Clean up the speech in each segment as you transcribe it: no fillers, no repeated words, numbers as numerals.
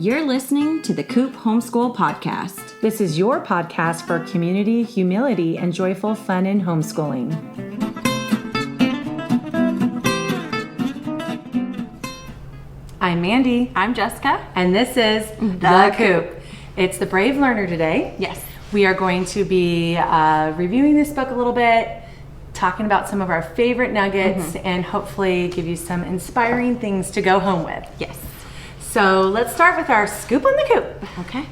You're listening to the Coop Homeschool Podcast. This is your podcast for community, humility, and joyful fun in homeschooling. I'm Mandy. I'm Jessica. And this is The Coop. It's the Brave Learner today. Yes. We are going to be reviewing this book a little bit, talking about some of our favorite nuggets, and hopefully give you some inspiring things to go home with. Yes. So let's start with our scoop on the coop. Okay.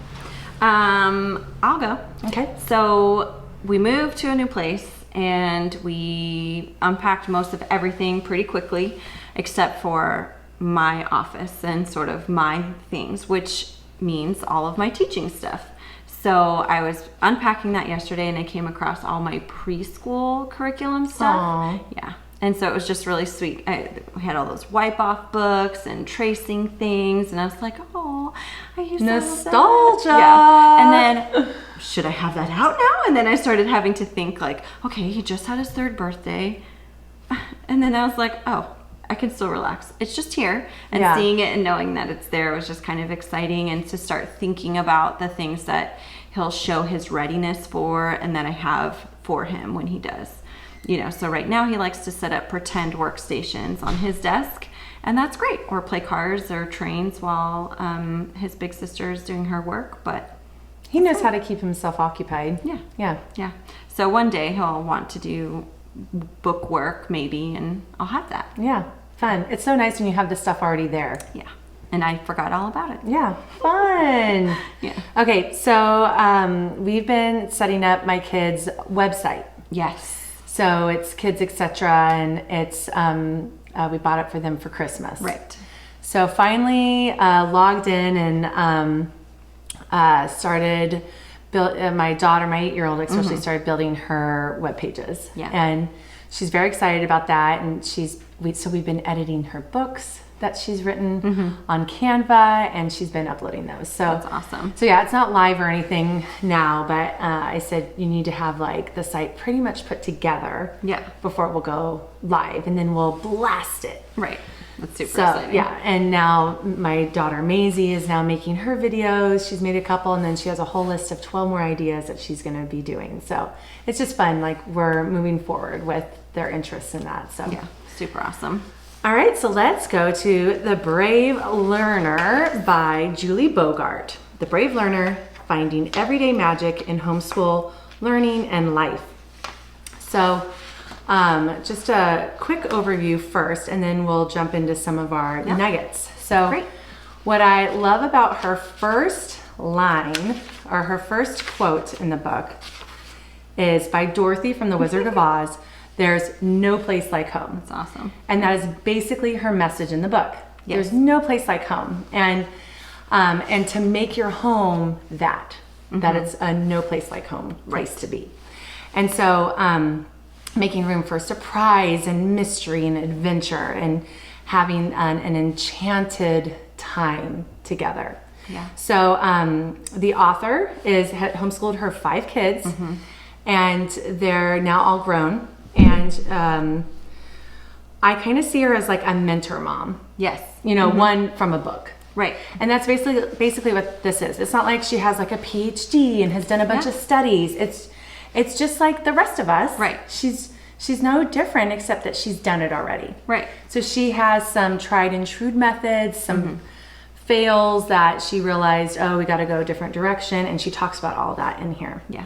I'll go. Okay. So we moved to a new place and we unpacked most of everything pretty quickly, except for my office and sort of my things, which means all of my teaching stuff. So I was unpacking that yesterday and I came across all my preschool curriculum stuff. Aww. Yeah. And so it was just really sweet. We had all those wipe-off books and tracing things, and I was like, oh, I used nostalgia. Yeah. And then, should I have that out now? And then I started having to think like, okay, he just had his 3rd birthday. And then I was like, oh, I can still relax. It's just here. And seeing it and knowing that it's there was just kind of exciting, and to start thinking about the things that he'll show his readiness for and that I have for him when he does. You know, so right now he likes to set up pretend workstations on his desk, and that's great. Or play cars or trains while his big sister is doing her work, but he knows how to keep himself occupied. Yeah. So one day he'll want to do book work maybe, and I'll have that. Yeah, fun. It's so nice when you have the stuff already there. Yeah, and I forgot all about it. Yeah, fun. Yeah. Okay, so we've been setting up my kids' website. Yes. So it's Kids Etc. and it's we bought it for them for Christmas. Right. So finally logged in and started my daughter, my 8-year-old especially, started building her web pages. Yeah. And she's very excited about that. And so we've been editing her books that she's written on Canva, and she's been uploading those. So that's awesome. So yeah, it's not live or anything now, but I said you need to have like the site pretty much put together before it will go live, and then we'll blast it. Right. That's super exciting. Yeah, and now my daughter Maisie is now making her videos. She's made a couple, and then she has a whole list of 12 more ideas that she's going to be doing. So it's just fun. Like, we're moving forward with their interests in that. So yeah, super awesome. All right, so let's go to The Brave Learner by Julie Bogart. The Brave Learner, Finding Everyday Magic in Homeschool Learning and Life. So just a quick overview first, and then we'll jump into some of our nuggets. So great. What I love about her first line, or her first quote in the book, is by Dorothy from The Wizard of Oz. There's no place like home. That's awesome. And that is basically her message in the book. Yes. There's no place like home. And to make your home that it's a no place like home place to be. And so making room for surprise and mystery and adventure, and having an enchanted time together. Yeah. So the author had homeschooled her 5 kids, and they're now all grown. And I kind of see her as like a mentor mom. Yes. You know, one from a book. Right. And that's basically what this is. It's not like she has like a PhD and has done a bunch of studies. It's just like the rest of us. Right. She's no different, except that she's done it already. Right. So she has some tried and true methods, some fails that she realized, we got to go a different direction. And she talks about all that in here. Yeah.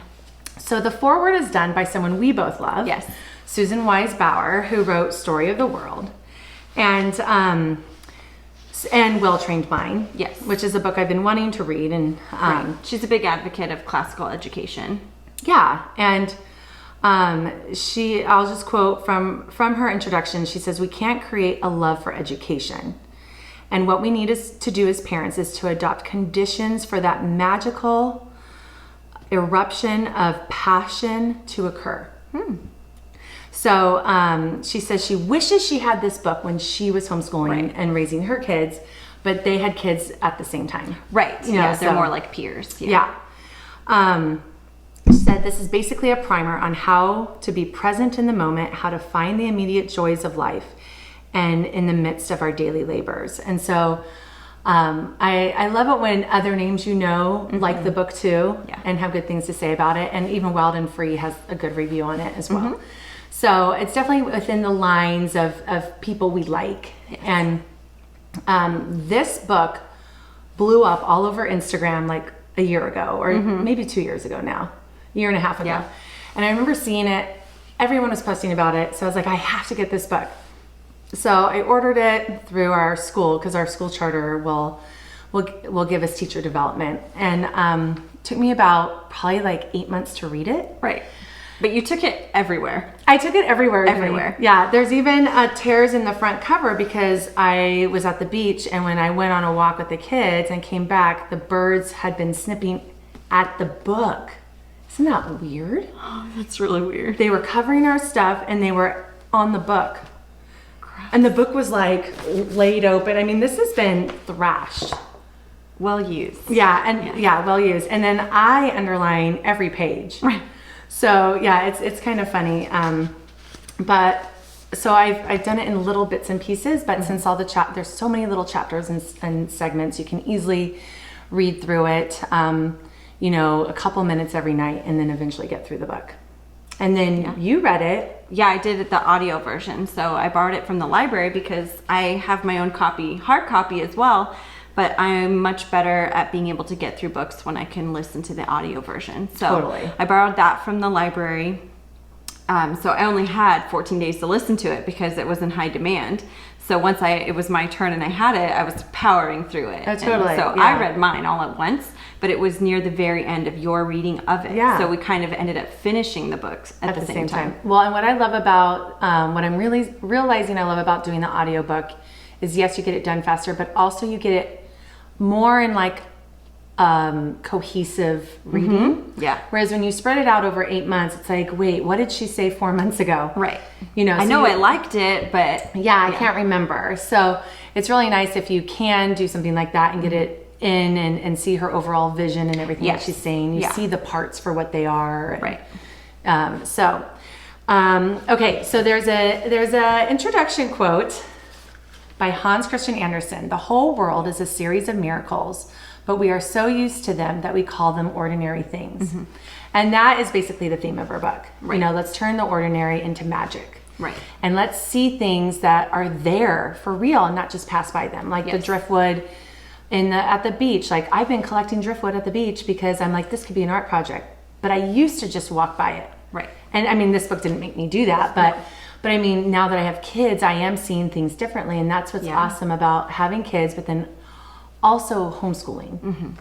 So the foreword is done by someone we both love. Yes. Susan Weisbauer, who wrote Story of the World, and Well-Trained Mind. Yes. Which is a book I've been wanting to read. And she's a big advocate of classical education. Yeah. And I'll just quote from her introduction. She says, "We can't create a love for education. And what we need to do as parents is to adopt conditions for that magical eruption of passion to occur." So she says she wishes she had this book when she was homeschooling and raising her kids, but they had kids at the same time. Right. You know, they're more like peers. Yeah. She said this is basically a primer on how to be present in the moment, how to find the immediate joys of life, and in the midst of our daily labors. And so I love it when other names like the book too, and have good things to say about it. And even Wild and Free has a good review on it as well. So it's definitely within the lines of people we like. And this book blew up all over Instagram like a year ago, or maybe 2 years ago now, a year and a half ago. Yeah. And I remember seeing it. Everyone was posting about it. So I was like, I have to get this book. So I ordered it through our school, because our school charter will give us teacher development. And took me about probably like 8 months to read it. Right. But you took it everywhere. I took it everywhere. Everywhere. Yeah. There's even tears in the front cover, because I was at the beach, and when I went on a walk with the kids and came back, the birds had been snipping at the book. Isn't that weird? Oh, that's really weird. They were covering our stuff, and they were on the book. And the book was like laid open. I mean, this has been thrashed. Well used. Yeah, well used. And then I underline every page. Right. So yeah, it's kind of funny. But so I've done it in little bits and pieces, but since all the there's so many little chapters and segments, you can easily read through it, a couple minutes every night, and then eventually get through the book. And then you read it. Yeah, I did the audio version. So I borrowed it from the library because I have my own hard copy as well. But I'm much better at being able to get through books when I can listen to the audio version. So Totally. I borrowed that from the library. So I only had 14 days to listen to it because it was in high demand. So once it was my turn and I had it, I was powering through it. Oh, totally. And so I read mine all at once, but it was near the very end of your reading of it. Yeah. So we kind of ended up finishing the books at the same time. Well, and what I love about, what I'm really realizing I love about doing the audiobook is, yes, you get it done faster, but also you get it more in like cohesive reading. Yeah. Whereas when you spread it out over 8 months, it's like, wait, what did she say 4 months ago? Right. I know I liked it, but I can't remember. So it's really nice if you can do something like that and get it in and see her overall vision and everything that she's saying. You see the parts for what they are. Right. Okay, so there's a introduction quote by Hans Christian Andersen. The whole world is a series of miracles, but we are so used to them that we call them ordinary things. And that is basically the theme of our book. Right. Let's turn the ordinary into magic. Right. And let's see things that are there for real and not just pass by them. Like the driftwood at the beach. Like, I've been collecting driftwood at the beach because I'm like, this could be an art project. But I used to just walk by it. Right. And I mean, this book didn't make me do that, but I mean, now that I have kids, I am seeing things differently. And that's what's awesome about having kids, but then also homeschooling.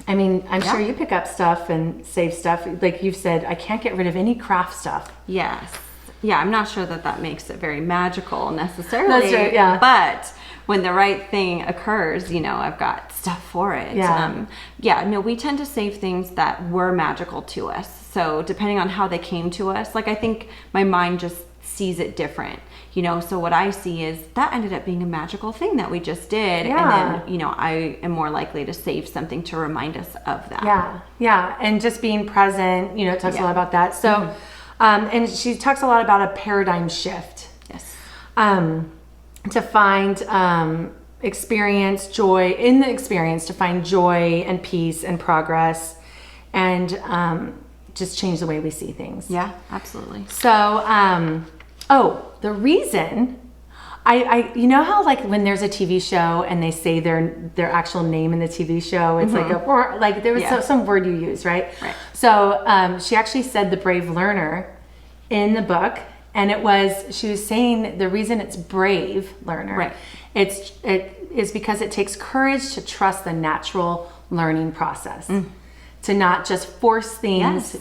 I mean, I'm sure you pick up stuff and save stuff. Like you've said, I can't get rid of any craft stuff. Yes. Yeah, I'm not sure that makes it very magical necessarily. That's right, yeah. But when the right thing occurs, I've got stuff for it. We tend to save things that were magical to us. So depending on how they came to us, like, I think my mind just sees it different. So what I see is that ended up being a magical thing that we just did. Yeah. And then, I am more likely to save something to remind us of that. Yeah. Yeah. And just being present, it talks a lot about that. So, and she talks a lot about a paradigm shift. Yes. To find, experience joy in the experience, to find joy and peace and progress, and, just change the way we see things. Yeah, absolutely. So, the reason I how like when there's a TV show and they say their actual name in the TV show, it's like there was some word you use, right? Right. So she actually said the brave learner in the book, and she was saying the reason it's brave learner, right? It is because it takes courage to trust the natural learning process, to not just force things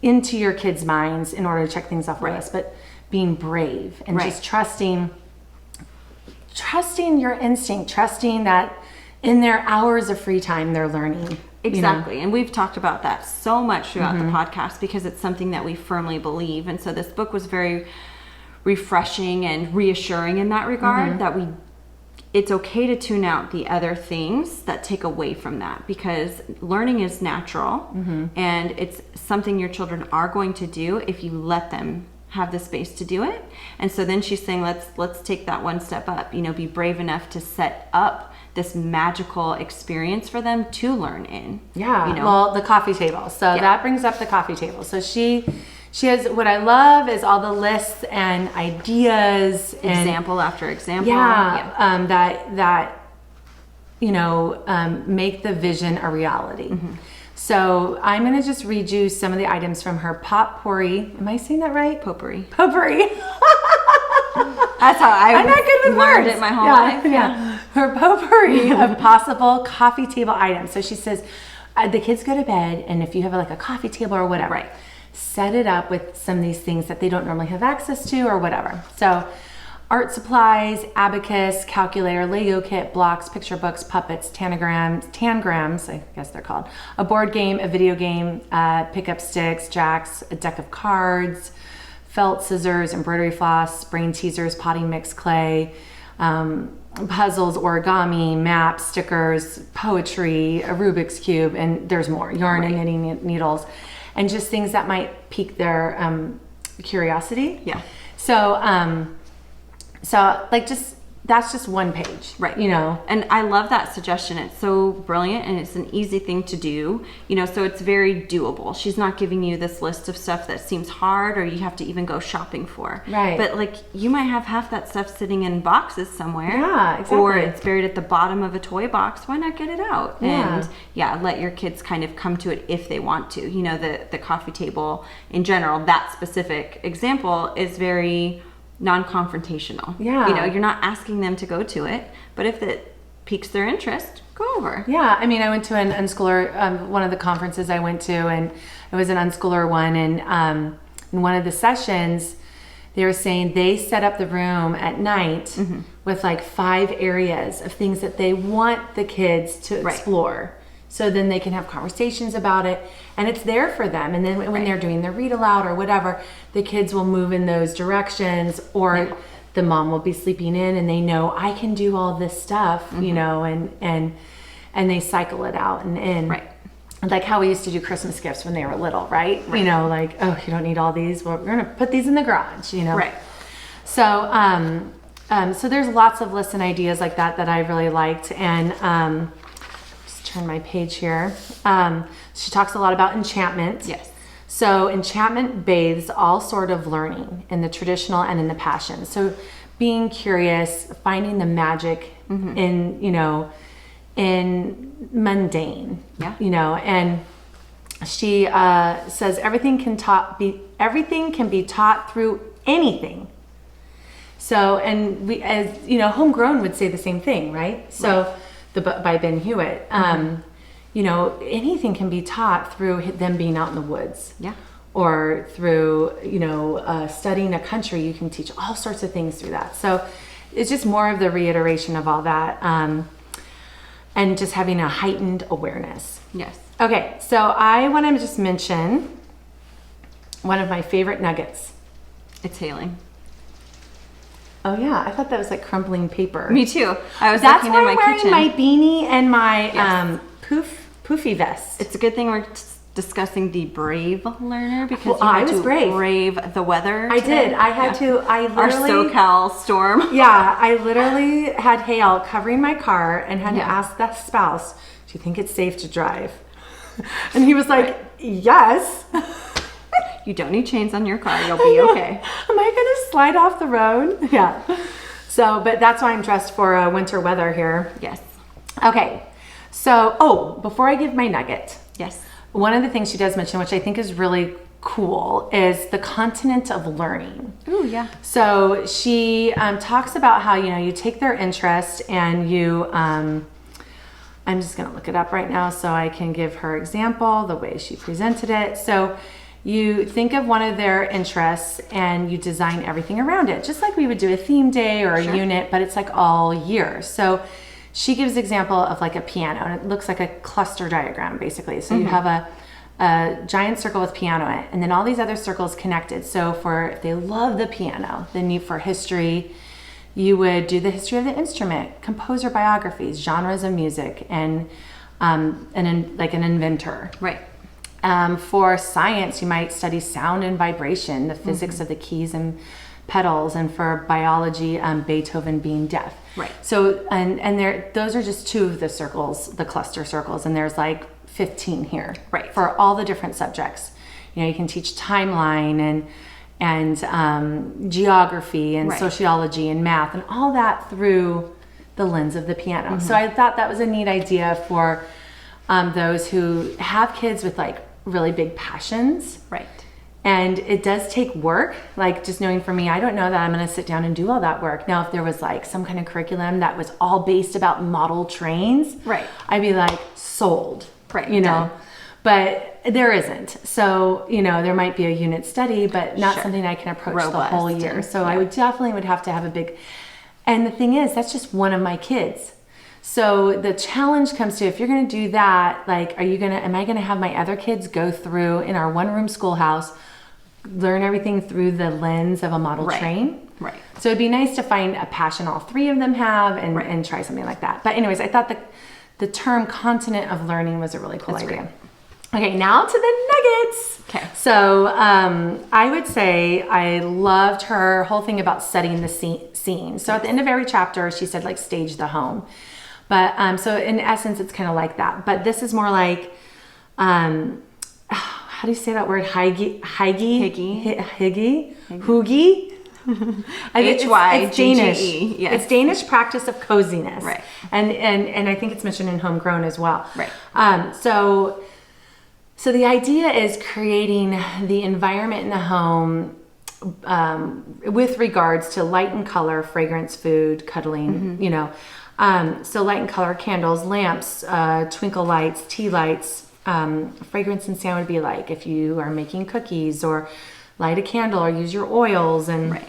into your kids' minds in order to check things off the list, but being brave and just trusting your instinct, trusting that in their hours of free time they're learning. Exactly. And we've talked about that so much throughout the podcast because it's something that we firmly believe. And so this book was very refreshing and reassuring in that regard, that it's okay to tune out the other things that take away from that, because learning is natural and it's something your children are going to do if you let them have the space to do it. And so then she's saying, let's take that one step up, be brave enough to set up this magical experience for them to learn in. Yeah. Well, the coffee table. So that brings up the coffee table. So she has, what I love is all the lists and ideas, example after example. That make the vision a reality. Mm-hmm. So I'm going to just read you some of the items from her potpourri. Am I saying that right? Potpourri. That's how I'm not good with learned words. It my whole life. Yeah. Her potpourri of possible coffee table items. So she says, the kids go to bed, and if you have like a coffee table or whatever, right, set it up with some of these things that they don't normally have access to or whatever. So art supplies, abacus, calculator, Lego kit, blocks, picture books, puppets, tangrams, I guess they're called, a board game, a video game, pickup sticks, jacks, a deck of cards, felt, scissors, embroidery floss, brain teasers, potting mix, clay, puzzles, origami, maps, stickers, poetry, a Rubik's Cube, and there's more, yarn and knitting needles, and just things that might pique their curiosity. Yeah. So like that's just one page, right? And I love that suggestion. It's so brilliant, and it's an easy thing to do. So it's very doable. She's not giving you this list of stuff that seems hard, or you have to even go shopping for. Right. But like you might have half that stuff sitting in boxes somewhere. Yeah, exactly. Or it's buried at the bottom of a toy box. Why not get it out? Yeah. And let your kids kind of come to it if they want to. The coffee table in general, that specific example is very non-confrontational. Yeah. You're not asking them to go to it, but if it piques their interest, go over. Yeah. I mean, I went to an unschooler, one of the conferences I went to, and it was an unschooler one. And in one of the sessions, they were saying they set up the room at night with like 5 areas of things that they want the kids to explore. So then they can have conversations about it, and it's there for them. And then when they're doing their read aloud or whatever, the kids will move in those directions, or the mom will be sleeping in and they know I can do all this stuff, and they cycle it out and in. Right. Like how we used to do Christmas gifts when they were little, right? Like, oh, you don't need all these. Well, we're going to put these in the garage, Right. So, so there's lots of lists and ideas like that I really liked. And, turn my page here. She talks a lot about enchantment. Yes. So enchantment bathes all sort of learning in the traditional and in the passion. So being curious, finding the magic in, in mundane, and she says everything can be taught through anything. So, and we, as homegrown would say the same thing, right? So by Ben Hewitt, anything can be taught through them being out in the woods. Yeah. Or through, studying a country, you can teach all sorts of things through that. So it's just more of the reiteration of all that, and just having a heightened awareness. Yes. Okay, so I want to just mention one of my favorite nuggets. Exhaling. Oh yeah, I thought that was like crumpling paper. Me too. I was That's looking why in my I'm wearing kitchen. my beanie and my poofy vest. It's a good thing we're discussing the brave learner, because you I had was to brave the weather. I today. did. I had to. I Our literally. SoCal storm. Yeah, I literally had hail covering my car and had to Yeah. ask the spouse, "Do you think it's safe to drive?" And he was like, "Yes." You don't need chains on your car. You'll be okay. Am I going to slide off the road? Yeah. So, but that's why I'm dressed for winter weather here. Yes. Okay. So, before I give my nugget, Yes. one of the things she does mention, which I think is really cool, is the continent of learning. Ooh, yeah. So she talks about how, you take their interest and you, I'm just going to look it up right now so I can give her example, the way she presented it. So you think of one of their interests and you design everything around it, just like we would do a theme day or a unit, but it's like all year. So she gives example of like a piano, and it looks like a cluster diagram basically. So you have a giant circle with piano in it, and then all these other circles connected. So if they love the piano, then for history, you would do the history of the instrument, composer biographies, genres of music, and like an inventor. Right. For science, you might study sound and vibration, the physics of the keys and pedals, and for biology, Beethoven being deaf. Right. So, and those are just two of the circles, the cluster circles, and there's like 15 here. Right. For all the different subjects. You know, you can teach timeline and geography and sociology and math and all that through the lens of the piano. So I thought that was a neat idea for those who have kids with like really big passions. Right. And it does take work, like just knowing for me, I don't know that I'm going to sit down and do all that work. Now, if there was like some kind of curriculum that was all based about model trains, Right. I'd be like sold, Right. you know, but there isn't. So, you know, there might be a unit study, but not something I can approach the whole year. So I would definitely have to have a big, and the thing is, that's just one of my kids. So the challenge comes to, if you're going to do that, like, am I going to have my other kids go through in our one room schoolhouse, learn everything through the lens of a model train? Right. So it'd be nice to find a passion all three of them have and try something like that. But anyways, I thought the term continent of learning was a really cool idea. Great. Okay, now to the nuggets. Okay. So I would say I loved her whole thing about setting the scene. So at the end of every chapter, she said like stage the home. But so in essence, it's kind of like that. But this is more like, how do you say that word? Hygge? It's Danish. Yes. It's Danish practice of coziness. Right. And I think it's mentioned in Homegrown as well. Right. So the idea is creating the environment in the home with regards to light and color, fragrance, food, cuddling, you know. So light and color, candles, lamps, twinkle lights, tea lights. Fragrance and sound would be like if you are making cookies or light a candle or use your oils, and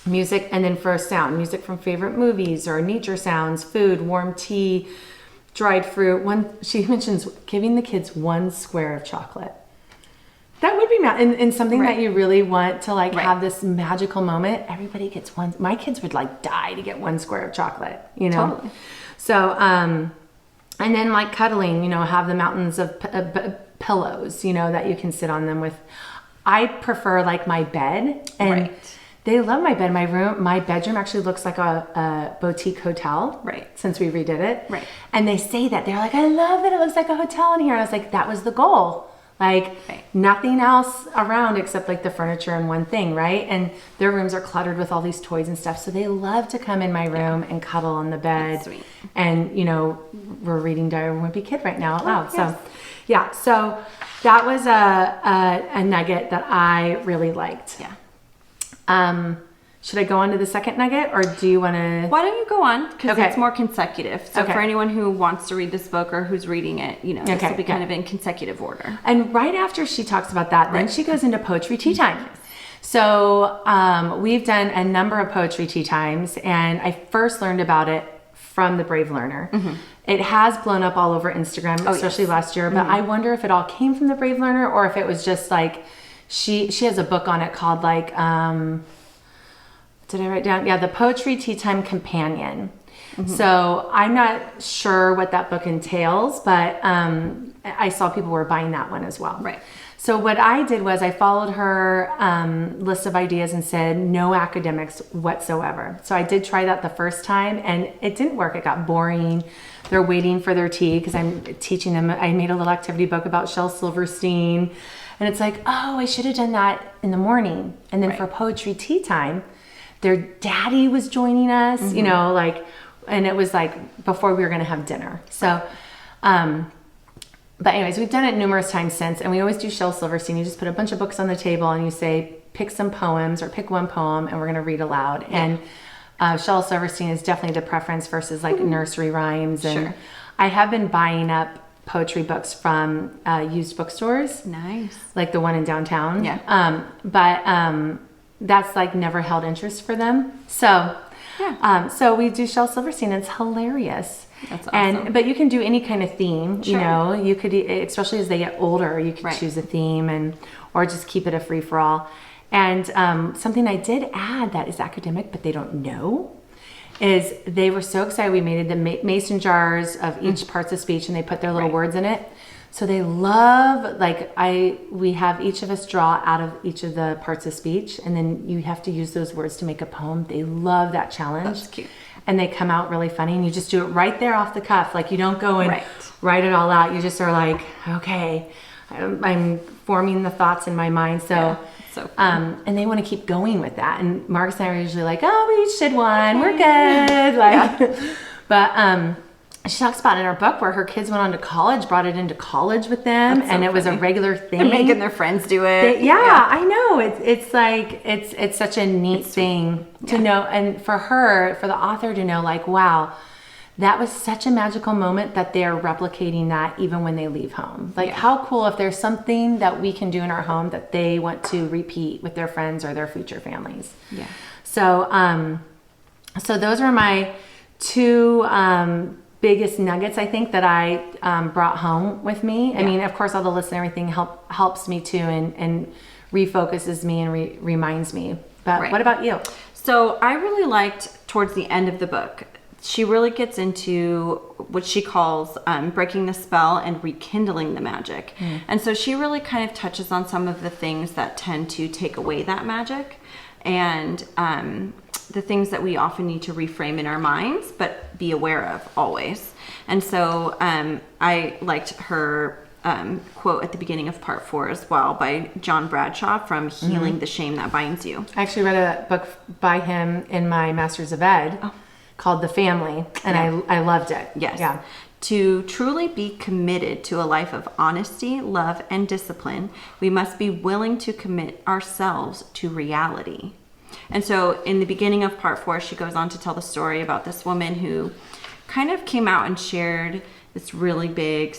music. And then for sound, music from favorite movies or nature sounds, food, warm tea, dried fruit. She mentions giving the kids 1 square of chocolate. That would be and something that you really want to like have this magical moment. Everybody gets one. My kids would like die to get 1 square of chocolate, you know? Totally. So, and then like cuddling, you know, have the mountains of pillows, you know, that you can sit on them with. I prefer like my bed, and they love my bed. My bedroom actually looks like a boutique hotel. Right. Since we redid it. Right. And they say that. They're like, I love that it looks like a hotel in here. And I was like, that was the goal. Like nothing else around except like the furniture and one thing, right? And their rooms are cluttered with all these toys and stuff. So they love to come in my room and cuddle on the bed. That's sweet. And, you know, we're reading Diary of a Wimpy Kid right now out loud. So, yeah. So that was a nugget that I really liked. Yeah. Should I go on to the second nugget, or do you want to? Why don't you go on? Because it's more consecutive. So Okay. for anyone who wants to read this book or who's reading it, you know, this will be kind good. of in consecutive order. And right after she talks about that, then she goes into poetry tea time. So we've done a number of poetry tea times, and I first learned about it from the Brave Learner. It has blown up all over Instagram, especially last year, but I wonder if it all came from the Brave Learner or if it was just like, she has a book on it called like, did I write down? Yeah, the Poetry Tea Time Companion. So I'm not sure what that book entails, but I saw people were buying that one as well. Right. So what I did was I followed her list of ideas and said no academics whatsoever. So I did try that the first time, and it didn't work. It got boring. They're waiting for their tea because I'm teaching them. I made a little activity book about Shel Silverstein, and it's like, oh, I should have done that in the morning. And then for poetry tea time, their daddy was joining us, you know, like, and it was like before we were going to have dinner. So, but anyways, we've done it numerous times since, and we always do Shel Silverstein. You just put a bunch of books on the table and you say, pick some poems or pick one poem and we're going to read aloud. And Shel Silverstein is definitely the preference versus like nursery rhymes. And I have been buying up poetry books from used bookstores. Nice. Like the one in downtown. Yeah. But that's like never held interest for them. So, so we do Shel Silverstein. It's hilarious. That's awesome. But you can do any kind of theme, you know, you could, especially as they get older, you could choose a theme or just keep it a free for all. And something I did add that is academic, but they don't know, is they were so excited. We made the mason jars of each parts of speech, and they put their little words in it. So they love, we have each of us draw out of each of the parts of speech, and then you have to use those words to make a poem. They love that challenge. That's cute. And they come out really funny, and you just do it right there off the cuff. Like, you don't go and Right. write it all out. You just are like, okay, I'm forming the thoughts in my mind. So, Yeah, so cool. and they want to keep going with that. And Marcus and I are usually like, oh, we each did one. We're good. Like, but, she talks about in her book where her kids went on to college, brought it into college with them, That's so and it was a funny. regular thing. They're making their friends do it. Yeah, I know. It's like it's such a neat thing to know, and for the author to know, like, wow, that was such a magical moment that they're replicating that even when they leave home. Like, how cool if there's something that we can do in our home that they want to repeat with their friends or their future families. Yeah. So, so those were my two biggest nuggets, I think, that I brought home with me. I mean, of course, all the lists and everything helps me too, and refocuses me and reminds me. But what about you? So I really liked towards the end of the book, she really gets into what she calls breaking the spell and rekindling the magic. And so she really kind of touches on some of the things that tend to take away that magic, and the things that we often need to reframe in our minds, but be aware of always. And so I liked her quote at the beginning of part 4 as well by John Bradshaw from Healing the Shame That Binds You. I actually read a book by him in my Master's of Ed called The Family, and I loved it. Yes. Yeah. To truly be committed to a life of honesty, love, and discipline, we must be willing to commit ourselves to reality. And so in the beginning of part 4, she goes on to tell the story about this woman who kind of came out and shared this really big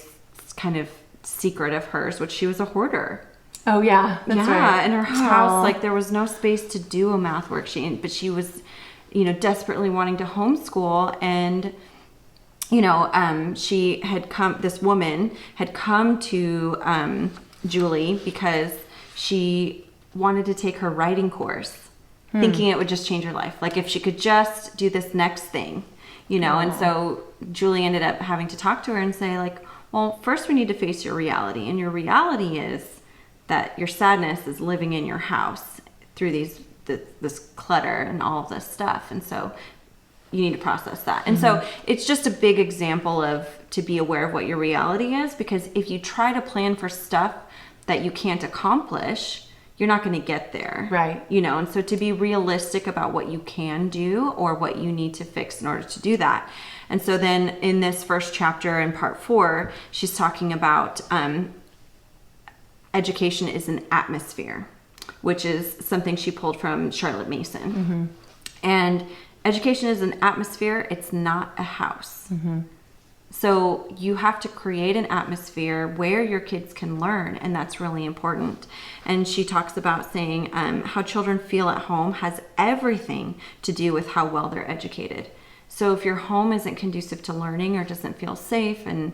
kind of secret of hers, which she was a hoarder. Oh yeah, that's right. In her house, like, there was no space to do a math worksheet, but she was, desperately wanting to homeschool, and this woman had come to Julie because she wanted to take her writing course, thinking it would just change her life. Like, if she could just do this next thing, and so Julie ended up having to talk to her and say, like, well, first we need to face your reality. And your reality is that your sadness is living in your house through this clutter and all of this stuff. And so you need to process that. And so it's just a big example of to be aware of what your reality is, because if you try to plan for stuff that you can't accomplish, you're not going to get there. Right. And so to be realistic about what you can do or what you need to fix in order to do that. And so then in this first chapter in part 4, she's talking about education is an atmosphere, which is something she pulled from Charlotte Mason. And education is an atmosphere. It's not a house. So you have to create an atmosphere where your kids can learn, and that's really important. And she talks about saying how children feel at home has everything to do with how well they're educated. So if your home isn't conducive to learning or doesn't feel safe, and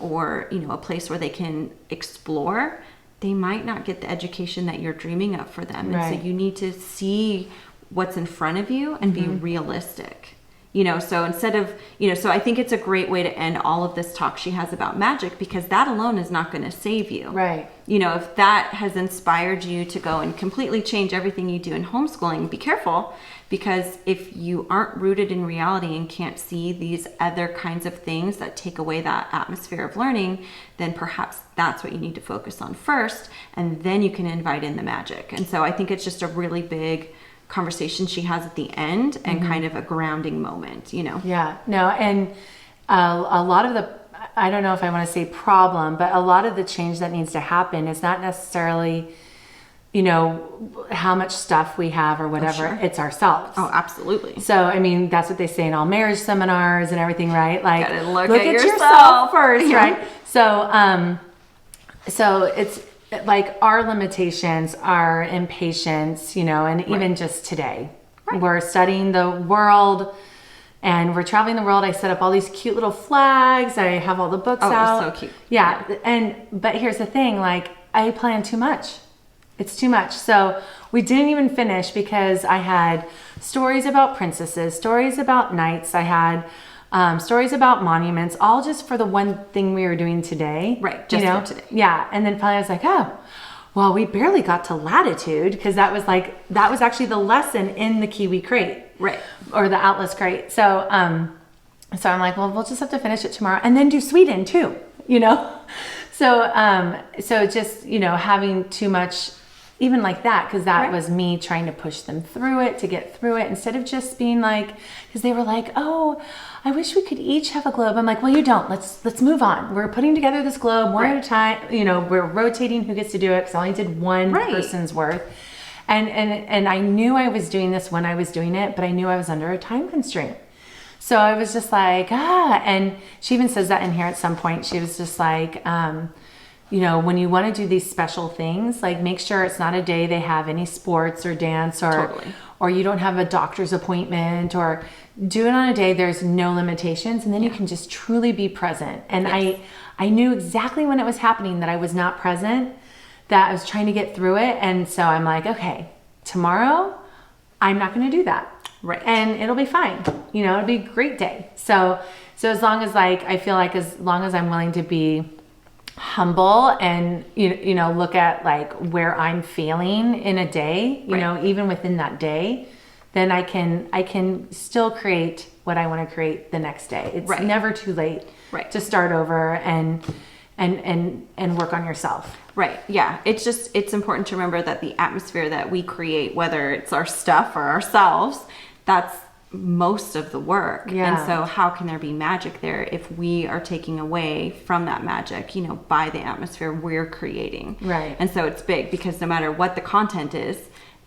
or a place where they can explore, they might not get the education that you're dreaming of for them. Right. And so you need to see what's in front of you and be realistic. So instead of, so I think it's a great way to end all of this talk she has about magic, because that alone is not going to save you. Right. If that has inspired you to go and completely change everything you do in homeschooling, be careful, because if you aren't rooted in reality and can't see these other kinds of things that take away that atmosphere of learning, then perhaps that's what you need to focus on first, and then you can invite in the magic. And so I think it's just a really big conversation she has at the end, and kind of a grounding moment, Yeah, no, and a lot of the, I don't know if I want to say problem, but a lot of the change that needs to happen is not necessarily, how much stuff we have or whatever. sure. It's ourselves. Oh, absolutely. So, I mean, that's what they say in all marriage seminars and everything, right? Like, Gotta look at at yourself first, Yeah. right? So it's like our limitations, our impatience, and even just today, we're studying the world and we're traveling the world. I set up all these cute little flags. I have all the books out. Oh, it's so cute. Yeah. But here's the thing, like, I plan too much. It's too much. So we didn't even finish because I had stories about princesses, stories about knights. I had stories about monuments, all just for the one thing we were doing today. Right, just for today. Yeah, and then finally I was like, oh, well, we barely got to latitude, because that was actually the lesson in the Kiwi crate. Right. Or the Atlas crate. So I'm like, well, we'll just have to finish it tomorrow and then do Sweden too, So just, having too much, even like that, because that was me trying to push them through it, to get through it, instead of just being like, because they were like, oh, I wish we could each have a globe. I'm like, well, you don't. Let's move on. We're putting together this globe one at a time. We're rotating who gets to do it, because I only did one person's worth. And I knew I was doing this when I was doing it, but I knew I was under a time constraint. So I was just like, and she even says that in here at some point. She was just like, when you want to do these special things, like make sure it's not a day they have any sports or dance or you don't have a doctor's appointment, or do it on a day there's no limitations, and then you can just truly be present. And I knew exactly when it was happening that I was not present, that I was trying to get through it. And so I'm like, okay, tomorrow I'm not going to do that. Right. And it'll be fine. It'll be a great day. So as long as I feel like as long as I'm willing to be humble and, look at like where I'm feeling in a day, even within that day, then I can still create what I want to create the next day. It's never too late to start over and work on yourself. Right. Yeah. It's important to remember that the atmosphere that we create, whether it's our stuff or ourselves, that's most of the work. Yeah. And so how can there be magic there if we are taking away from that magic, by the atmosphere we're creating? Right. And so it's big, because no matter what the content is,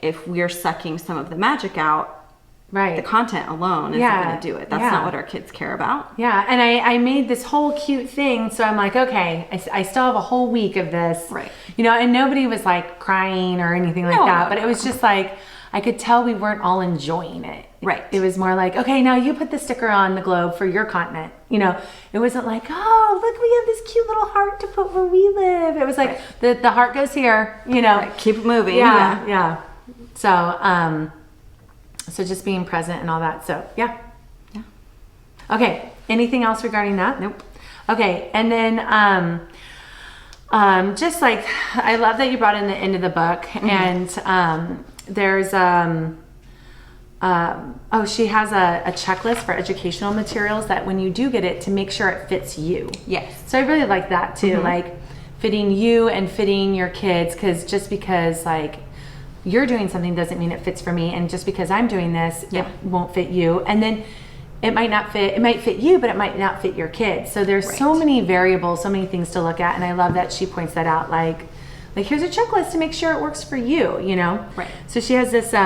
if we're sucking some of the magic out, the content alone isn't going to do it. That's not what our kids care about. Yeah. And I made this whole cute thing. So I'm like, okay, I still have a whole week of this. Right. And nobody was like crying or anything like that. But it was just like, I could tell we weren't all enjoying it. Right. It was more like, okay, now you put the sticker on the globe for your continent. It wasn't like, oh, look, we have this cute little heart to put where we live. It was like, the heart goes here, Right. Keep it moving. Yeah. So just being present and all that. So, yeah. Okay. Anything else regarding that? Nope. Okay. And then, just like, I love that you brought in the end of the book. Mm-hmm. And, there's, she has a checklist for educational materials that when you do get it, to make sure it fits you. Yes. So I really like that too. Mm-hmm. Like fitting you and fitting your kids. Cause just because like you're doing something doesn't mean it fits for me. And just because I'm doing this, it won't fit you. And then it might fit you, but it might not fit your kids. So there's so many variables, so many things to look at. And I love that she points that out. Like here's a checklist to make sure it works for you, Right. So she has this, she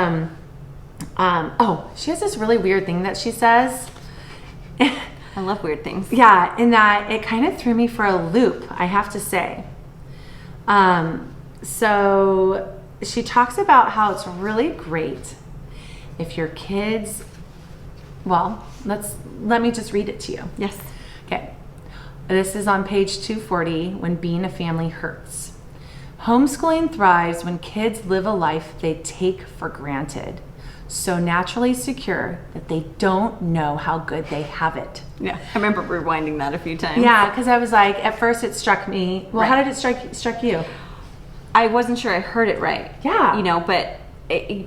has this really weird thing that she says. I love weird things. Yeah. In that it kind of threw me for a loop, I have to say. So she talks about how it's really great if your kids, let me just read it to you. Yes. Okay. This is on page 240, when being a family hurts. Homeschooling thrives when kids live a life they take for granted, so naturally secure that they don't know how good they have it. Yeah, I remember rewinding that a few times. Yeah, because I was like, at first it struck me. Well, how did it strike you? I wasn't sure I heard it right. Yeah. But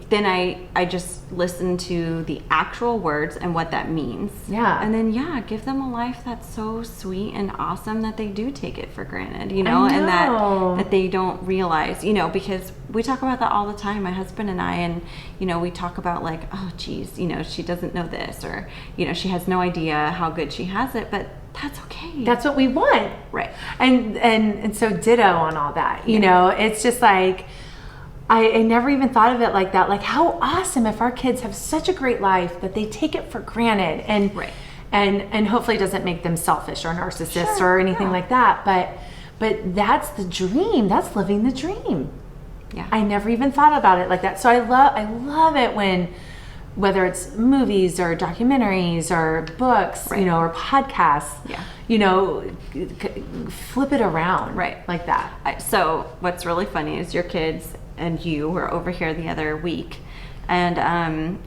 then I just listened to the actual words and what that means. Yeah. And then, give them a life that's so sweet and awesome that they do take it for granted, I know. and that they don't realize, because we talk about that all the time, my husband and I, and, we talk about like, oh, geez, she doesn't know this, or, she has no idea how good she has it, but that's okay. That's what we want. Right. And so ditto on all that, it's just like, I never even thought of it like that. Like, how awesome if our kids have such a great life that they take it for granted, and and hopefully it doesn't make them selfish or narcissists or anything like that. But that's the dream. That's living the dream. Yeah. I never even thought about it like that. So I love it when, whether it's movies or documentaries or books, or podcasts, flip it around, like that. So what's really funny is your kids and you were over here the other week, and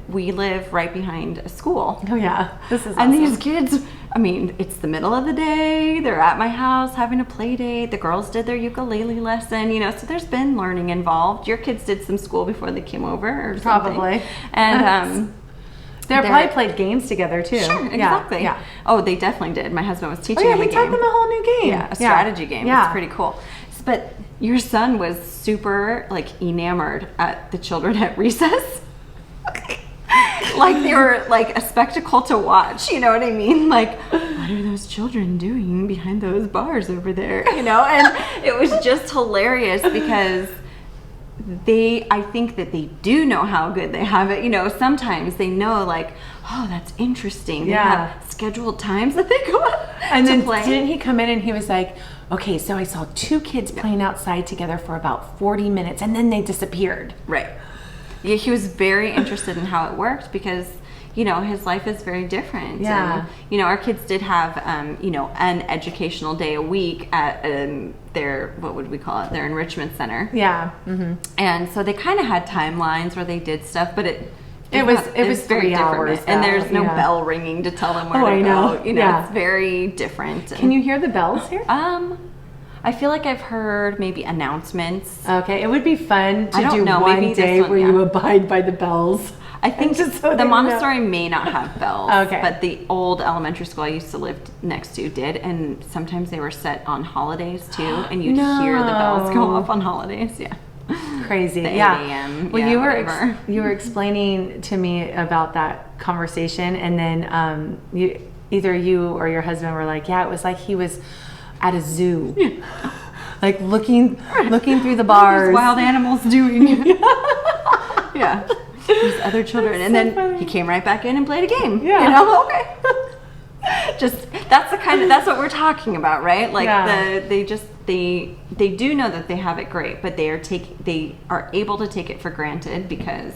we live right behind a school. Oh yeah, this is And awesome. these kids, I mean, it's the middle of the day. They're at my house having a play date. The girls did their ukulele lesson, so there's been learning involved. Your kids did some school before they came over or something. Probably. And they probably played games together too. Sure, exactly. Yeah. Oh, they definitely did. My husband was teaching Oh yeah, them a he game. taught them a whole new game. Yeah, a strategy game. Yeah. It's pretty cool. But your son was super enamored at the children at recess. Like they were like a spectacle to watch, you know what I mean? Like, what are those children doing behind those bars over there? And it was just hilarious because I think that they do know how good they have it. Sometimes they know oh, that's interesting. They have scheduled times that they go out And to then play. didn't he come in and he was like, okay, so I saw 2 kids playing outside together for about 40 minutes and then they disappeared. Right. Yeah, he was very interested in how it worked because, his life is very different. Yeah. And, our kids did have, an educational day a week at their, what would we call it, their enrichment center. Yeah. Mm-hmm. And so they kind of had timelines where they did stuff, but it was very 3 hours. and there's no yeah. bell ringing to tell them where Oh, to I go. know. It's very different. Can you hear the bells here? I feel like I've heard maybe announcements. Okay, it would be fun I to don't do know, one maybe this day one, where yeah. you abide by the bells. I think Just so the they know. Montessori may not have bells, Okay. but the old elementary school I used to live next to did, and sometimes they were set on holidays too, and you'd hear the bells go off on holidays. Yeah, Crazy. the 8 yeah. a.m. Well, yeah, you whatever. you were explaining to me about that conversation, and then either you or your husband were like, "Yeah, it was like he was at a zoo." Like looking through the bars. There's wild animals doing. Yeah. These other children. And then funny. he came right back in and played a game. Yeah. Okay. That's what we're talking about, right? Like Yeah. they do know that they have it great, but they are able to take it for granted because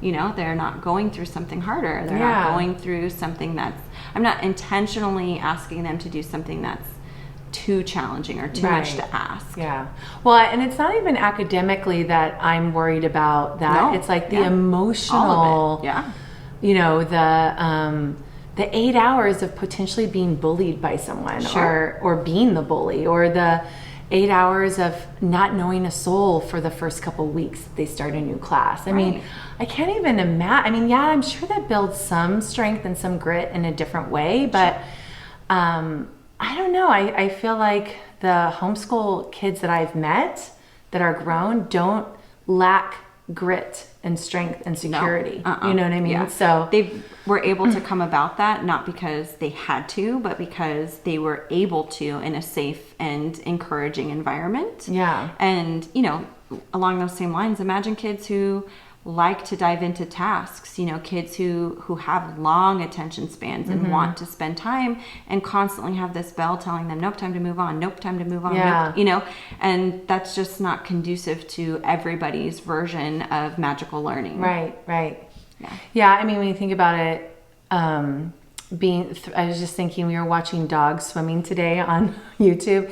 they're not going through something harder. They're not going through something I'm not intentionally asking them to do something that's too challenging or too much to ask. Yeah. Well, and it's not even academically that I'm worried about that. No. It's like the Yeah. emotional, All of it. Yeah. The 8 hours of potentially being bullied by someone Sure. or being the bully, or the 8 hours of not knowing a soul for the first couple weeks that they start a new class. I mean, I can't even imagine. I mean, yeah, I'm sure that builds some strength and some grit in a different way, but I don't know. I feel like the homeschool kids that I've met that are grown don't lack grit and strength and security. No. You know what I mean? Yeah. So they were able to come about that not because they had to, but because they were able to in a safe and encouraging environment. Yeah. And, along those same lines, imagine kids who like to dive into tasks, kids who have long attention spans and want to spend time and constantly have this bell telling them, nope, time to move on, nope, time to move on, Yeah. nope, and that's just not conducive to everybody's version of magical learning. Right. Yeah. Yeah. I mean, when you think about it, I was just thinking we were watching dogs swimming today on YouTube.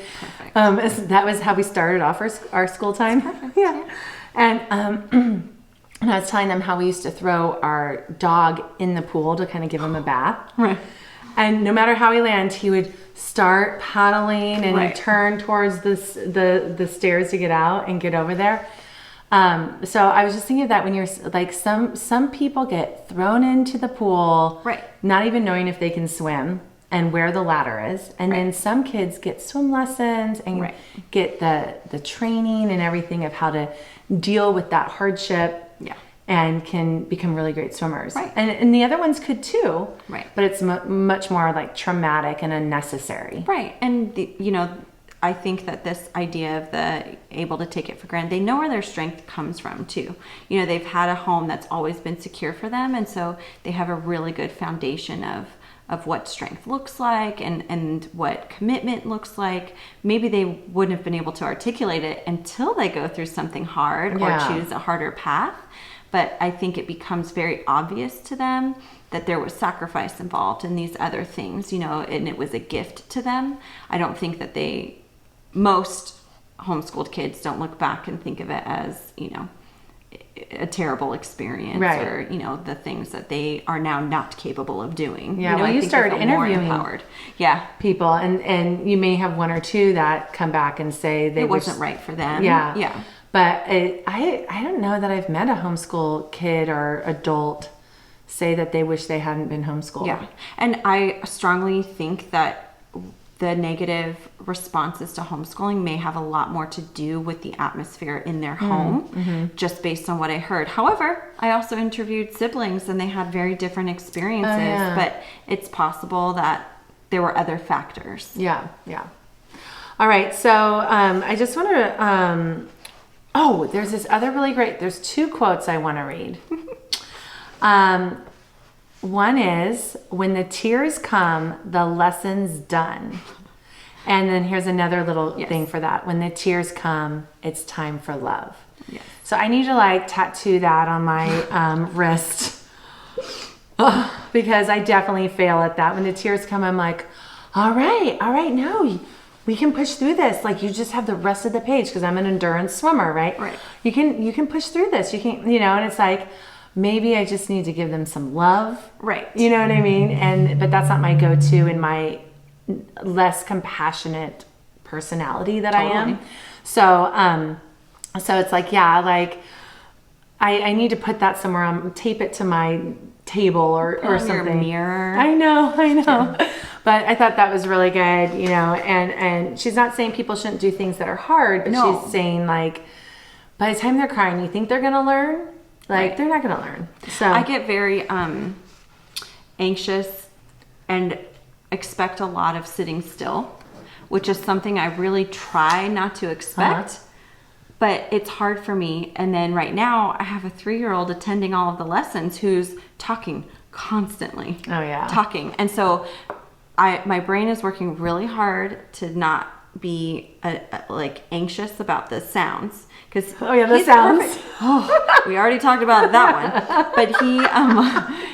Perfect. That was how we started off our school time. Perfect. Yeah. And I was telling them how we used to throw our dog in the pool to kind of give him a bath. Right. And no matter how he landed, he would start paddling and Right. turn towards the stairs to get out and get over there. So I was just thinking of that when you're like some people get thrown into the pool, Right. not even knowing if they can swim and where the ladder is, and then some kids get swim lessons and Right. get the training and everything of how to deal with that hardship. Yeah. And can become really great swimmers. Right. And the other ones could too. Right. But it's much more like traumatic and unnecessary. Right. And, I think that this idea of the able to take it for granted, they know where their strength comes from too. They've had a home that's always been secure for them. And so they have a really good foundation of what strength looks like and what commitment looks like. Maybe they wouldn't have been able to articulate it until they go through something hard or choose a harder path. But I think it becomes very obvious to them that there was sacrifice involved in these other things, and it was a gift to them. I don't think that most homeschooled kids don't look back and think of it as, a terrible experience, Right. or the things that they are now not capable of doing. Yeah, well, I you think they started feel more interviewing empowered. Yeah, people, and you may have one or two that come back and say they it wasn't right for them. Yeah. Yeah. But I don't know that I've met a homeschool kid or adult say that they wish they hadn't been homeschooled. Yeah. And I strongly think that the negative responses to homeschooling may have a lot more to do with the atmosphere in their home, just based on what I heard. However, I also interviewed siblings and they had very different experiences, but it's possible that there were other factors. Yeah. All right. So I just want to, there's this other really great, there's two quotes I want to read. One is, when the tears come, the lesson's done. And then here's another little thing for that. When the tears come, it's time for love. Yes. So I need to tattoo that on my wrist. Because I definitely fail at that. When the tears come, I'm like, all right, no, we can push through this. You just have the rest of the page, because I'm an endurance swimmer, right? Right. You can push through this. You can, and it's like, maybe I just need to give them some love. Right. You know what I mean? But that's not my go-to in my less compassionate personality that I am. So it's like, I need to put that somewhere, tape it to my table or something. Your mirror. I know. But I thought that was really good, and she's not saying people shouldn't do things that are hard, but No. she's saying by the time they're crying, you think they're going to learn? They're not going to learn. So I get very anxious and expect a lot of sitting still, which is something I really try not to expect. But it's hard for me. And then right now I have a 3-year-old attending all of the lessons who's talking constantly. Oh yeah. Talking. And so my brain is working really hard to not be anxious about the sounds. Because the sounds. We already talked about that one. But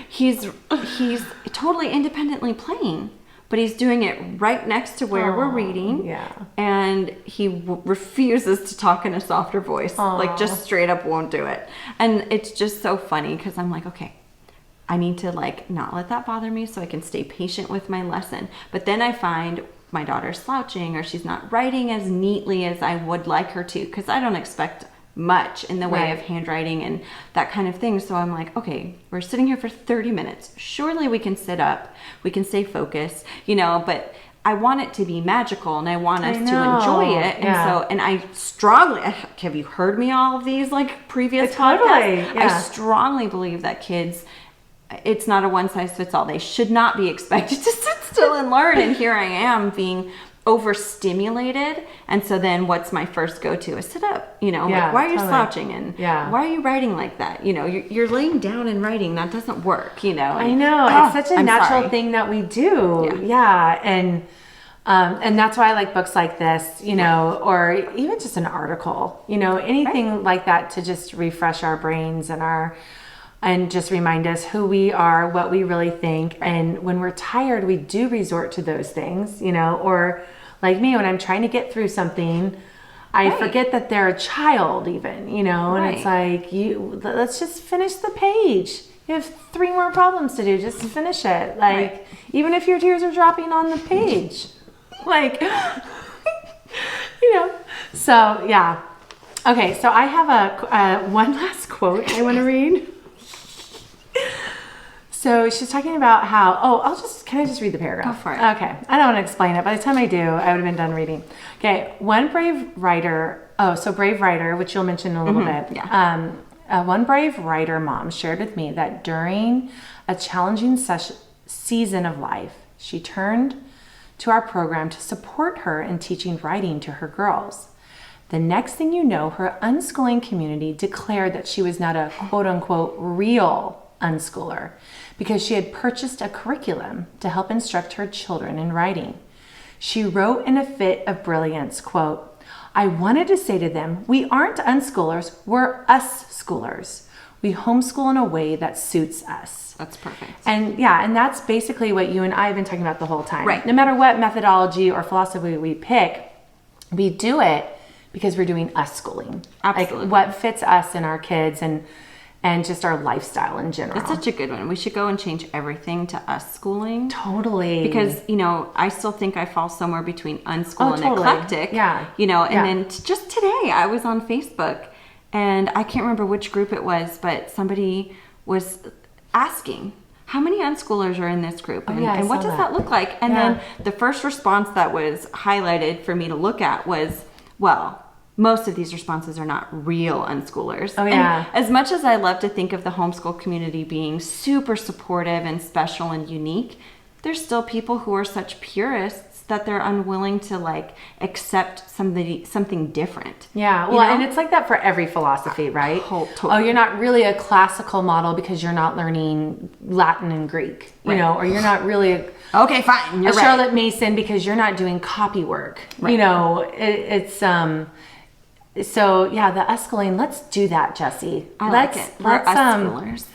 he's totally independently playing. But he's doing it right next to where we're reading. Yeah. And he refuses to talk in a softer voice. Just straight up won't do it. And it's just so funny because I'm like, okay, I need to not let that bother me so I can stay patient with my lesson. But then I find my daughter's slouching, or she's not writing as neatly as I would like her to, because I don't expect much in the way of handwriting and that kind of thing. So I'm like, okay, we're sitting here for 30 minutes. Surely we can sit up, we can stay focused, but I want it to be magical and I want us to enjoy it. And I strongly, have you heard me all of these previous podcasts? Yeah. I strongly believe that kids, it's not a one size fits all. They should not be expected to sit still and learn. And here I am being overstimulated. And so then what's my first go-to is sit up, why are you slouching? And why are you writing like that? You're laying down and writing. That doesn't work, I know. It's such a natural thing that we do. Yeah. And that's why I like books like this, or even just an article, anything like that to just refresh our brains and just remind us who we are, what we really think. And when we're tired, we do resort to those things, or like me, when I'm trying to get through something, I forget that they're a child even, and it's like, let's just finish the page. You have 3 more problems to do. Just finish it. Even if your tears are dropping on the page, so yeah. Okay. So I have a one last quote I want to read. So she's talking about how, can I just read the paragraph? Go for it. Okay. I don't want to explain it. By the time I do, I would have been done reading. Okay. Brave writer, which you'll mention in a little bit. Yeah. One brave writer mom shared with me that during a challenging season of life, she turned to our program to support her in teaching writing to her girls. The next thing you know, her unschooling community declared that she was not a quote-unquote real unschooler because she had purchased a curriculum to help instruct her children in writing. She wrote in a fit of brilliance, quote, "I wanted to say to them, we aren't unschoolers, we're us schoolers. We homeschool in a way that suits us." That's perfect. And that's basically what you and I have been talking about the whole time. Right. No matter what methodology or philosophy we pick, we do it because we're doing us schooling. Absolutely. Like what fits us and our kids and just our lifestyle in general. That's such a good one. We should go and change everything to us schooling. Totally. Because, I still think I fall somewhere between unschool and totally. eclectic. Yeah. And then just today I was on Facebook and I can't remember which group it was, but somebody was asking, how many unschoolers are in this group? And, and what does that look like? And then the first response that was highlighted for me to look at was, well, most of these responses are not real unschoolers. Oh, yeah. And as much as I love to think of the homeschool community being super supportive and special and unique, there's still people who are such purists that they're unwilling to like accept something different. Yeah, well, and it's like that for every philosophy, right? Totally. Oh, you're not really a classical model because you're not learning Latin and Greek, you know, or you're not really okay, fine, you're a right. Charlotte Mason because you're not doing copy work. Right. You know, so yeah, the us-schooling, let's do that, Jessie. I like it. We're us-schoolers.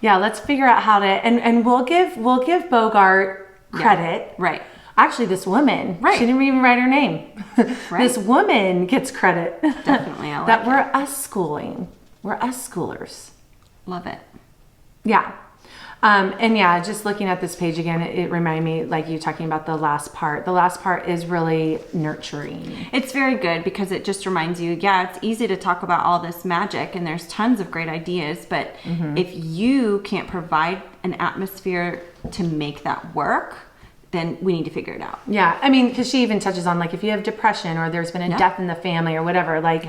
Yeah, let's figure out how to, and we'll give Bogart credit. Yeah, right. Actually, this woman, she didn't even write her name. Right. This woman gets credit. Definitely, I like that we're us-schooling. We're us-schoolers. Love it. Yeah. And yeah, just looking at this page again, it reminded me, like you talking about the last part. The last part is really nurturing. It's very good because it just reminds you, it's easy to talk about all this magic and there's tons of great ideas, but if you can't provide an atmosphere to make that work, then we need to figure it out. Yeah. I mean, because she even touches on like if you have depression or there's been a death in the family or whatever, like,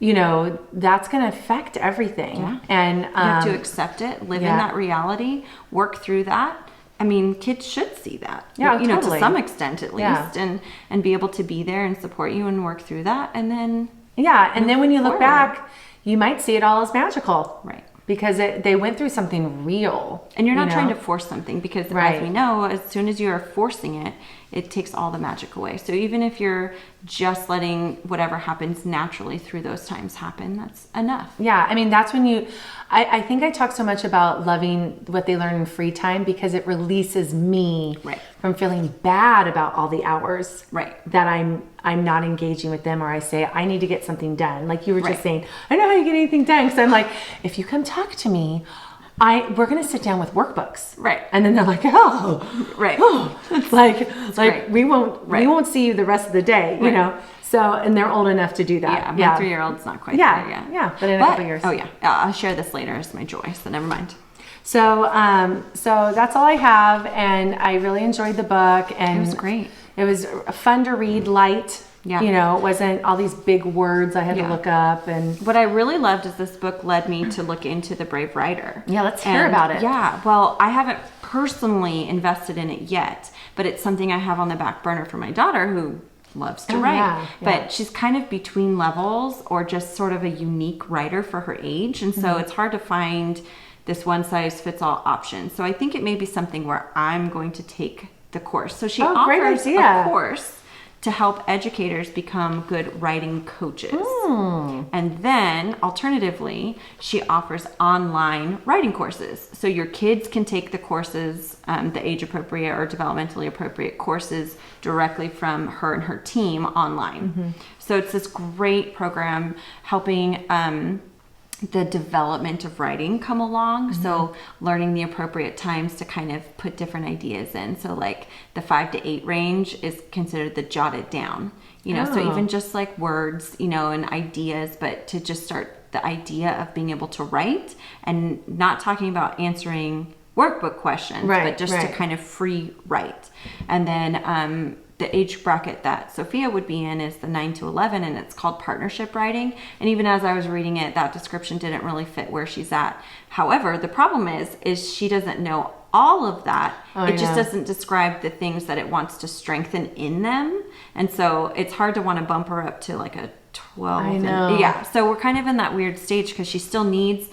you know, that's going to affect everything. Yeah. And you have to accept it, live in that reality, work through that. I mean, kids should see that, you know, to some extent at least, and be able to be there and support you and work through that. And then, and then when you look back, you might see it all as magical. Right. Because they went through something real. And you're not trying to force something because as we know, as soon as you are forcing it, it takes all the magic away. So even if you're just letting whatever happens naturally through those times happen, that's enough. Yeah, I mean, that's when I think I talk so much about loving what they learn in free time because it releases me from feeling bad about all the hours that I'm not engaging with them, or I say, I need to get something done. Like you were just saying, I know how you get anything done. Because I'm like, if you come talk to me, we're going to sit down with workbooks. Right. And then they're like, it's like we won't see you the rest of the day, you know? So, and they're old enough to do that. My 3-year-old's not quite there yet. Yeah. But in a couple years. Oh yeah. I'll share this later as my joy. So never mind. So that's all I have. And I really enjoyed the book. And it was great. It was fun to read, light. Yeah. You know, it wasn't all these big words I had to look up. And what I really loved is this book led me to look into The Brave Writer. Yeah, let's hear about it. Yeah, well, I haven't personally invested in it yet, but it's something I have on the back burner for my daughter who loves to write. Yeah. But she's kind of between levels or just sort of a unique writer for her age. And so it's hard to find this one-size-fits-all option. So I think it may be something where I'm going to take the course. So she offers a course to help educators become good writing coaches. And then, alternatively, she offers online writing courses. So your kids can take the courses, the age-appropriate or developmentally appropriate courses directly from her and her team online. So it's this great program helping the development of writing come along. So learning the appropriate times to kind of put different ideas in. So like the 5 to 8 range is considered the jotted down, you know, so even just like words, you know, and ideas, but to just start the idea of being able to write and not talking about answering workbook questions, but just to kind of free write. And then, the age bracket that Sophia would be in is the 9 to 11, and it's called partnership writing. And even as I was reading it, that description didn't really fit where she's at. However, the problem is she doesn't know all of that. It just doesn't describe the things that it wants to strengthen in them. And so it's hard to want to bump her up to like a 12. I know. So we're kind of in that weird stage because she still needs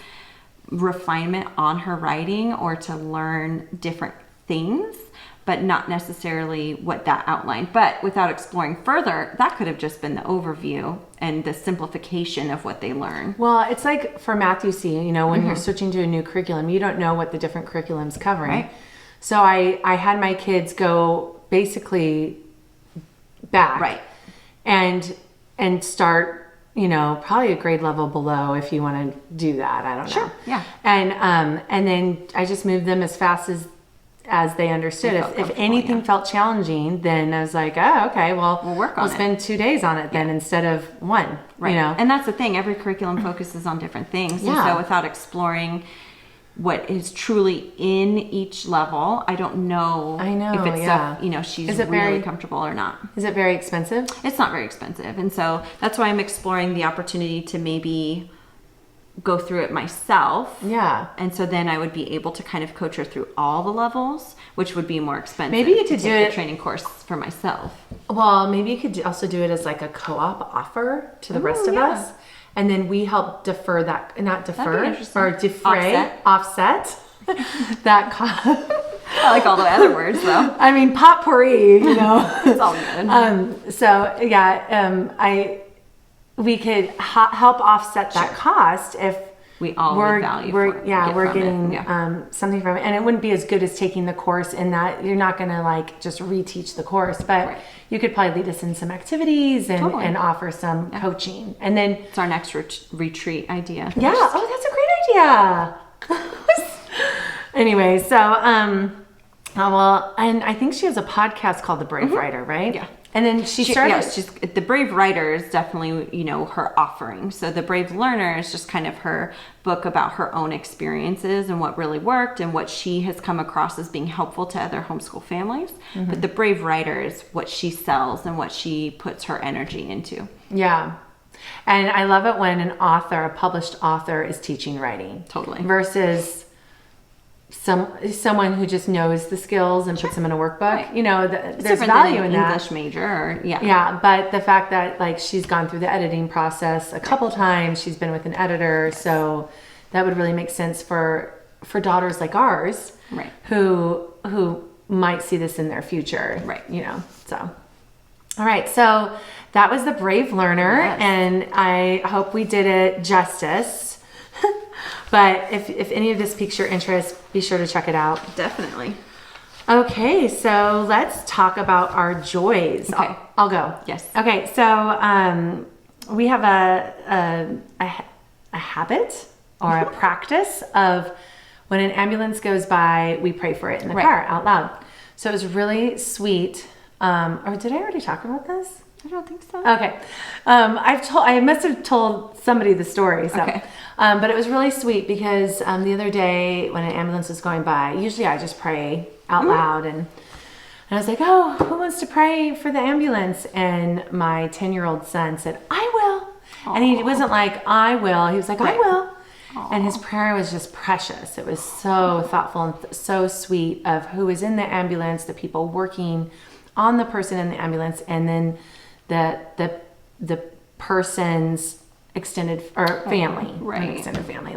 refinement on her writing or to learn different things, but not necessarily what that outlined. But without exploring further, that could have just been the overview and the simplification of what they learn. Well, it's like for Math UC, you know, when you're switching to a new curriculum, you don't know what the different curriculum's covering. Right. So I had my kids go basically back. Right. And and start, probably a grade level below if you want to do that. I don't know. Sure. Yeah. And then I just moved them as fast as they understood. If anything felt challenging, then I was like, oh, okay, well, we'll spend 2 days on it then instead of one. Right. And that's the thing. Every curriculum focuses on different things. Yeah. And so without exploring what is truly in each level, I don't know, if it's stuff, she's really comfortable or not. Is it very expensive? It's not very expensive. And so that's why I'm exploring the opportunity to maybe go through it myself. Yeah. And so then I would be able to kind of coach her through all the levels, which would be more expensive. Maybe you could do a training course for myself. Well, maybe you could also do it as like a co-op offer to the rest of us. And then we help defray that offset that cost. I like all the other words though. I mean, potpourri, It's all good. We could help offset that cost if we all we're getting something from it. And it wouldn't be as good as taking the course in that you're not going to like just reteach the course, but you could probably lead us in some activities and offer some coaching. And then it's our next retreat idea. Yeah. Oh, that's a great idea. Anyway, so, and I think she has a podcast called The Brave Writer, right? Yeah. And then she started. Yes, the Brave Writer is definitely, her offering. So the Brave Learner is just kind of her book about her own experiences and what really worked and what she has come across as being helpful to other homeschool families. But the Brave Writer is what she sells and what she puts her energy into. Yeah. And I love it when a published author is teaching writing. Totally. Versus someone who just knows the skills and puts them in a workbook. Right. There's value in that. English major, Yeah, but the fact that like she's gone through the editing process a couple times, she's been with an editor, so that would really make sense for daughters like ours, right? Who might see this in their future, right? So. All right, so that was the Brave Learner, and I hope we did it justice. But if any of this piques your interest, be sure to check it out. Definitely. Okay, so let's talk about our joys. Okay. I'll go. Yes. Okay, so we have a habit or a practice of when an ambulance goes by, we pray for it in the car out loud. So it was really sweet. Or did I already talk about this? I don't think so. Okay. I must have told somebody the story. So. Okay. But it was really sweet because the other day when an ambulance was going by, usually I just pray out loud and I was like, oh, who wants to pray for the ambulance? And my 10-year-old son said, I will. Aww. And he wasn't like, I will. He was like, I will. Aww. And his prayer was just precious. It was so thoughtful and so sweet of who was in the ambulance, the people working on the person in the ambulance, and then the person's extended or family, extended family,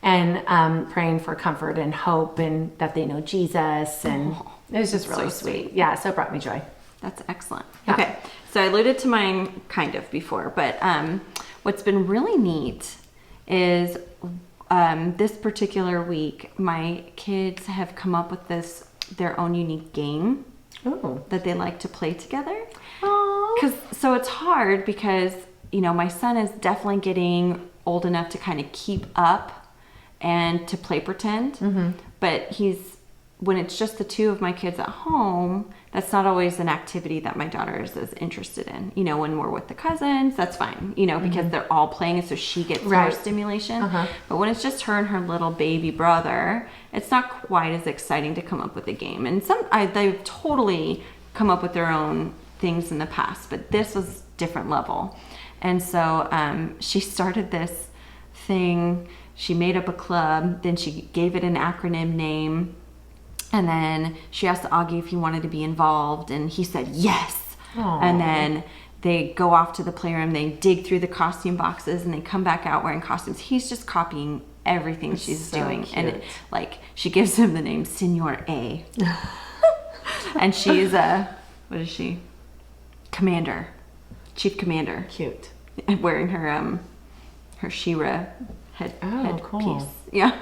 and praying for comfort and hope and that they know Jesus, and it was just really sweet. Yeah, so it brought me joy. That's excellent. Yeah. Okay, so I alluded to mine kind of before, but what's been really neat is this particular week, my kids have come up with their own unique game that they like to play together. So it's hard because, my son is definitely getting old enough to kind of keep up and to play pretend. Mm-hmm. But when it's just the two of my kids at home, that's not always an activity that my daughter is as interested in. When we're with the cousins, that's fine, because they're all playing and so she gets more stimulation. Uh-huh. But when it's just her and her little baby brother, it's not quite as exciting to come up with a game. And they've totally come up with their own things in the past, but this was different level. And so she started this thing. She made up a club, then she gave it an acronym name, and then she asked Augie if he wanted to be involved, and he said yes. Aww. And then they go off to the playroom, they dig through the costume boxes, and they come back out wearing costumes. He's just copying everything she's doing. Cute. And she gives him the name Senor A. And she's what is she? Commander. Chief Commander. Cute. Wearing her She-Ra headpiece. Cool. Yeah.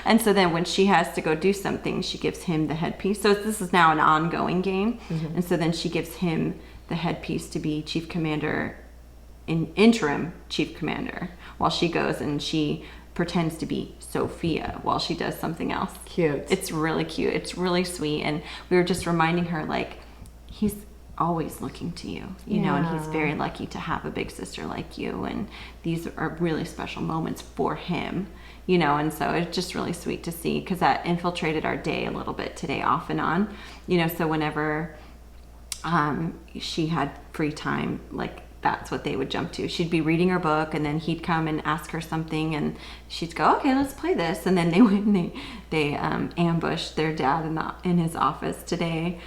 And so then when she has to go do something, she gives him the headpiece. So this is now an ongoing game. Mm-hmm. And so then she gives him the headpiece to be chief commander, interim chief commander, while she goes and she pretends to be Sophia while she does something else. Cute. It's really cute. It's really sweet. And we were just reminding her, like, he's always looking to you, you know, and he's very lucky to have a big sister like you. And these are really special moments for him, you know, and so it's just really sweet to see, because that infiltrated our day a little bit today, off and on, you know. So whenever she had free time, like, that's what they would jump to. She'd be reading her book, and then he'd come and ask her something, and she'd go, okay, let's play this. And then they went and they ambushed their dad in his office today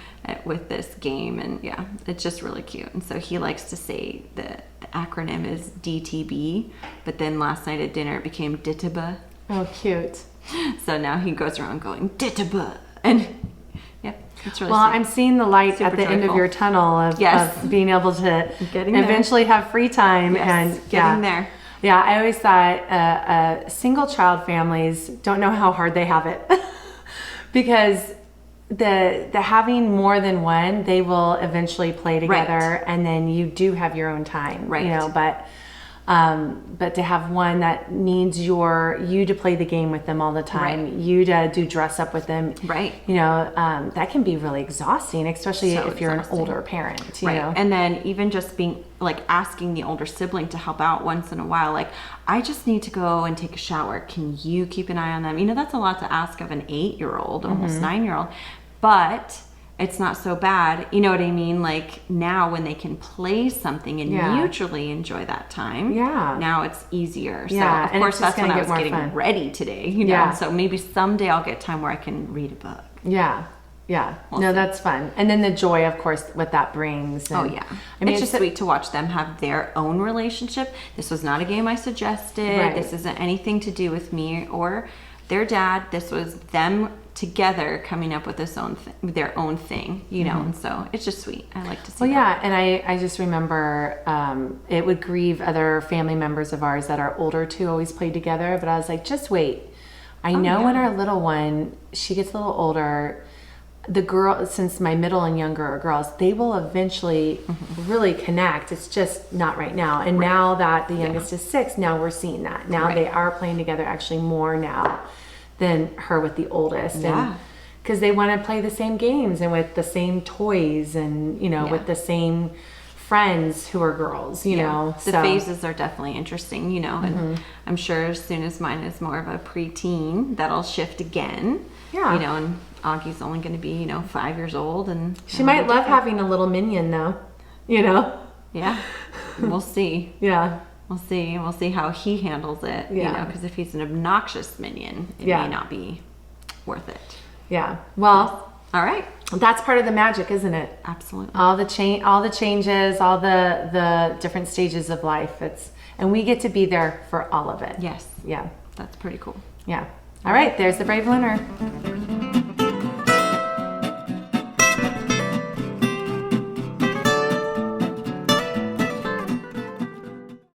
with this game. And yeah, it's just really cute. And so he likes to say the acronym is DTB, but then last night at dinner it became DITTBA. Oh, cute. So now he goes around going DITTBA, and yeah, it's really well, sweet. I'm seeing the light Super at the end of joyful. your tunnel of being able to eventually have free time. Yes, and getting there. Yeah, I always thought single child families don't know how hard they have it because the having more than one, they will eventually play together, and then you do have your own time, right? You know, but to have one that needs you to play the game with them all the time, right, you to do dress up with them, right? You know, that can be really exhausting, especially if you're an older parent, you know? And then even just being like asking the older sibling to help out once in a while, like, I just need to go and take a shower. Can you keep an eye on them? You know, that's a lot to ask of an 8-year-old, almost 9-year-old, but it's not so bad. You know what I mean? Like, now when they can play something and mutually enjoy that time, now it's easier. So of course that's when I was getting ready today, you know, so maybe someday I'll get time where I can read a book. No, that's fun. And then the joy, of course, what that brings. And, I mean, it's just sweet to watch them have their own relationship. This was not a game I suggested. This isn't anything to do with me or their dad. This was them together coming up with their own thing, you know. And so it's just sweet. I like to see that. And I just remember it would grieve other family members of ours that are older too always played together, but I was like, just wait. I know when our little one, she gets a little older, the girl, since my middle and younger are girls, they will eventually really connect. It's just not right now. And now that the youngest is 6, now we're seeing that. Now they are playing together actually more now than her with the oldest. And because they want to play the same games and with the same toys and, you know, with the same friends who are girls, you know. The phases are definitely interesting, you know, and I'm sure as soon as mine is more of a preteen, that'll shift again. You know, and Augie's only going to be, you know, 5 years old, and she might love having a little minion though, you know. We'll see. We'll see how he handles it, you know, because if he's an obnoxious minion, it may not be worth it. Well, all right. That's part of the magic, isn't it? Absolutely. All the changes, all the different stages of life. And we get to be there for all of it. Yes. Yeah. That's pretty cool. Yeah. All right. There's the brave learner.